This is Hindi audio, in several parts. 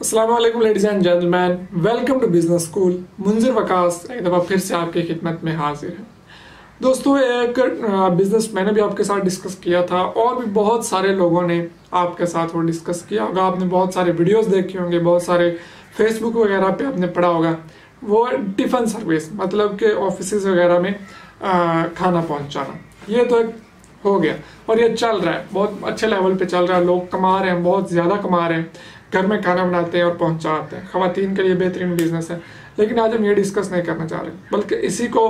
अस्सलाम वालेकुम ladies and gentleman, welcome to business school. मुंजिरवक़ास एक दफ़ा फिर से आपकी खिदमत में हाजिर है। दोस्तों, एक बिजनेस मैंने भी आपके साथ डिस्कस किया था और भी बहुत सारे लोगों ने आपके साथ वो डिस्कस किया होगा। आपने बहुत सारे वीडियोस देखे होंगे, बहुत सारे फेसबुक वगैरह पे आपने पढ़ा होगा। वो टिफ़िन सर्विस, मतलब कि ऑफिस वगैरह में खाना पहुँचाना, ये तो एक हो गया और ये चल रहा है, बहुत अच्छे लेवल पे चल रहा है। लोग कमा रहे हैं, बहुत ज़्यादा कमा रहे हैं, घर में खाना बनाते हैं और पहुंचाते हैं। ख़वातीन के लिए बेहतरीन बिजनेस है। लेकिन आज हम ये डिस्कस नहीं करना चाह रहे, बल्कि इसी को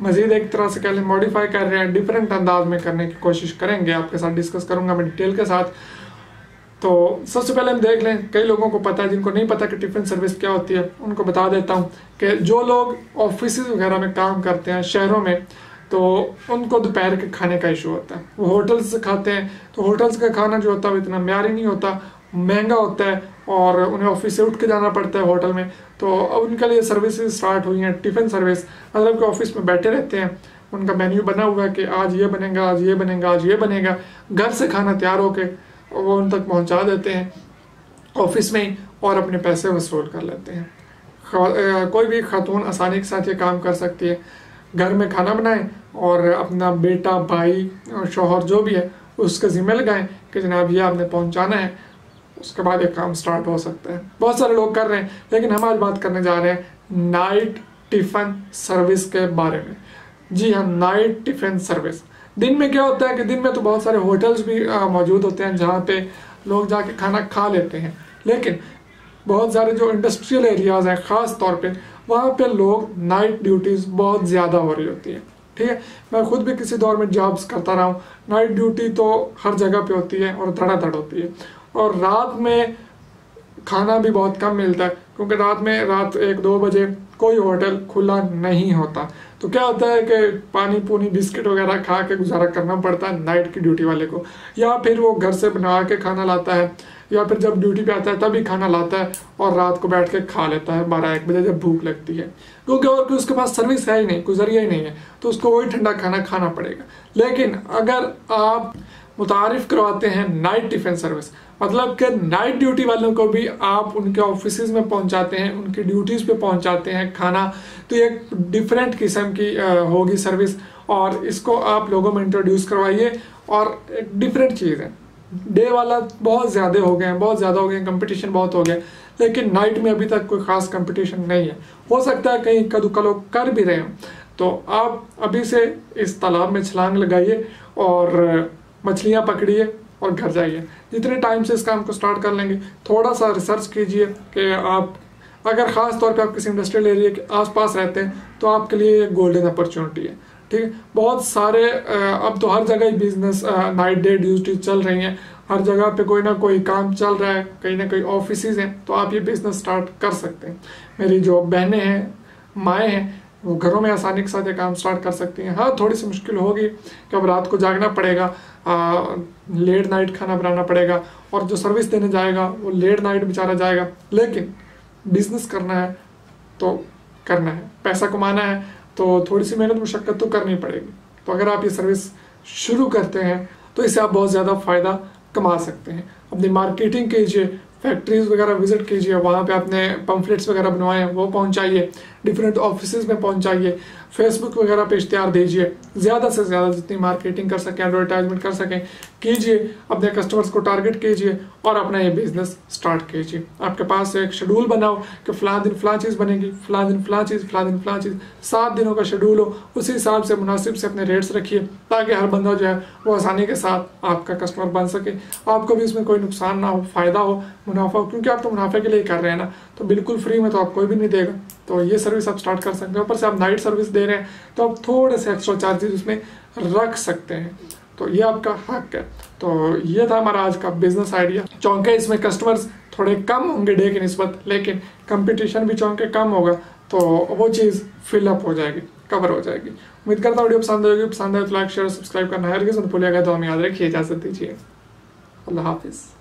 मजीद एक तरह से कह लें मॉडिफाई कर रहे हैं, डिफरेंट अंदाज में करने की कोशिश करेंगे। आपके साथ डिस्कस करूंगा मैं डिटेल के साथ। तो सबसे पहले हम देख लें, कई लोगों को पता है, जिनको नहीं पता कि टिफ़िन सर्विस क्या होती है उनको बता देता हूँ कि जो लोग ऑफिस वगैरह में काम करते हैं शहरों में, तो उनको दोपहर के खाने का इशू होता है। वो होटल्स से खाते हैं, तो होटल्स का खाना जो होता है वो इतना म्यारी नहीं होता, महंगा होता है और उन्हें ऑफिस से उठ के जाना पड़ता है होटल में। तो अब उनके लिए सर्विसेज स्टार्ट हुई हैं टिफ़िन सर्विस, मतलब कि ऑफिस में बैठे रहते हैं, उनका मेन्यू बना हुआ है कि आज ये बनेगा, आज ये बनेगा, आज ये बनेगा। घर से खाना तैयार होके वो उन तक पहुंचा देते हैं ऑफिस में ही और अपने पैसे वसूल कर लेते हैं। कोई भी खातून आसानी के साथ ये काम कर सकती है, घर में खाना बनाएं और अपना बेटा, भाई और शौहर जो भी है उसके ज़िम्मे लगाएं कि जनाब ये आपने पहुंचाना है। उसके बाद एक काम स्टार्ट हो सकता है। बहुत सारे लोग कर रहे हैं, लेकिन हम आज बात करने जा रहे हैं नाइट टिफ़िन सर्विस के बारे में। जी हाँ, नाइट टिफ़िन सर्विस। दिन में क्या होता है कि दिन में तो बहुत सारे होटल्स भी मौजूद होते हैं जहाँ पे लोग जाके खाना खा लेते हैं, लेकिन बहुत सारे जो इंडस्ट्रियल एरियाज़ हैं ख़ास तौर पे, वहाँ पे लोग नाइट ड्यूटीज़ बहुत ज़्यादा हो रही होती है। ठीक है, मैं खुद भी किसी दौर में जॉब्स करता रहा हूँ। नाइट ड्यूटी तो हर जगह पे होती है और धड़ाधड़ होती है, और रात में खाना भी बहुत कम मिलता है, क्योंकि रात 1-2 बजे कोई होटल खुला नहीं होता। तो क्या होता है कि पानी पूनी बिस्किट वगैरह खा के गुजारा करना पड़ता है नाइट की ड्यूटी वाले को, या फिर वो घर से बना के खाना लाता है, या फिर जब ड्यूटी पे आता है तभी खाना लाता है और रात को बैठ के खा लेता है 12-1 बजे जब भूख लगती है, क्योंकि और उसके पास सर्विस है ही नहीं, कोई जरिया ही नहीं है, तो उसको वही ठंडा खाना खाना पड़ेगा। लेकिन अगर आप मुतारिफ करवाते हैं नाइट टिफ़िन सर्विस, मतलब कि नाइट ड्यूटी वालों को भी आप उनके ऑफिस में पहुंचाते हैं, उनकी ड्यूटीज़ पे पहुंचाते हैं खाना, तो एक डिफरेंट किस्म की होगी सर्विस, और इसको आप लोगों में इंट्रोड्यूस करवाइए। और एक डिफरेंट चीज़ है, डे वाला बहुत ज़्यादा हो गए हैं, कंपटीशन बहुत हो गया, लेकिन नाइट में अभी तक कोई ख़ास कंपटीशन नहीं है। हो सकता है कहीं कदुका लोग कर भी रहे हों, तो आप अभी से इस तालाब में छलांग लगाइए और मछलियाँ पकड़िए और घर जाइए। जितने टाइम से इस काम को स्टार्ट कर लेंगे, थोड़ा सा रिसर्च कीजिए कि आप अगर ख़ास तौर पे आप किसी इंडस्ट्रियल एरिया के आसपास रहते हैं तो आपके लिए एक गोल्डन अपॉर्चुनिटी है। ठीक है, बहुत सारे अब तो हर जगह ही बिजनेस नाइट डे ड्यूटी चल रही हैं, हर जगह पे कोई ना कोई काम चल रहा है, कहीं ना कहीं ऑफिसेज हैं, तो आप ये बिजनेस स्टार्ट कर सकते हैं। मेरी जो बहनें हैं, माएँ हैं, वो घरों में आसानी के साथ ये काम स्टार्ट कर सकती हैं। हाँ, थोड़ी सी मुश्किल होगी कि अब रात को जागना पड़ेगा, लेट नाइट खाना बनाना पड़ेगा, और जो सर्विस देने जाएगा वो लेट नाइट बेचारा जाएगा। लेकिन बिजनेस करना है तो करना है, पैसा कमाना है तो थोड़ी सी मेहनत मुशक्कत तो करनी पड़ेगी। तो अगर आप ये सर्विस शुरू करते हैं तो इससे आप बहुत ज़्यादा फ़ायदा कमा सकते हैं। अपनी मार्केटिंग कीजिए, फैक्ट्रीज वगैरह विजिट कीजिए, वहाँ पे आपने पम्फलेट्स वगैरह बनवाए हैं वो पहुँचाइए, डिफरेंट ऑफिसेज में पहुँचाइए, फेसबुक वगैरह पे इश्तिहार दीजिए, ज़्यादा से ज़्यादा जितनी मार्केटिंग कर सकें, एडवर्टाइजमेंट कर सकें कीजिए, अपने कस्टमर्स को टारगेट कीजिए और अपना ये बिज़नेस स्टार्ट कीजिए। आपके पास एक शेड्यूल बनाओ कि फ़लाँ दिन फ़लाँ चीज़ बनेगी, फ़लाँ दिन फ़लाँ चीज़, फ़लाँ दिन फ़लाँ चीज़, 7 दिनों का शेड्यूल हो, उसी हिसाब से मुनासिब से अपने रेट्स रखिए, ताकि हर बंदा जो है वो आसानी के साथ आपका कस्टमर बन सके, आपको भी इसमें कोई नुकसान ना हो, फ़ायदा हो, मुनाफा हो, क्योंकि आप तो मुनाफे के लिए कर रहे हैं ना, तो बिल्कुल फ्री में तो आप कोई भी नहीं देगा। तो ये सर्विस आप स्टार्ट कर सकते हैं। ऊपर से आप नाइट सर्विस दे रहे हैं तो आप थोड़े से एक्स्ट्रा चार्जेस उसमें रख सकते हैं, तो ये आपका हक है। तो ये था हमारा आज का बिजनेस आइडिया। चौंके इसमें कस्टमर्स थोड़े कम होंगे डे की निस्बत, लेकिन कंपटीशन भी चौंके कम होगा, तो वो चीज़ फिलअप हो जाएगी, कवर हो जाएगी। उम्मीद करता हूँ वीडियो पसंद आएगी। पसंद आए तो लाइक शेयर सब्सक्राइब करना हरगिज़ मत भूलिएगा। तो हमें याद रखिए, इजाज़त दीजिए, अल्लाह हाफिज़।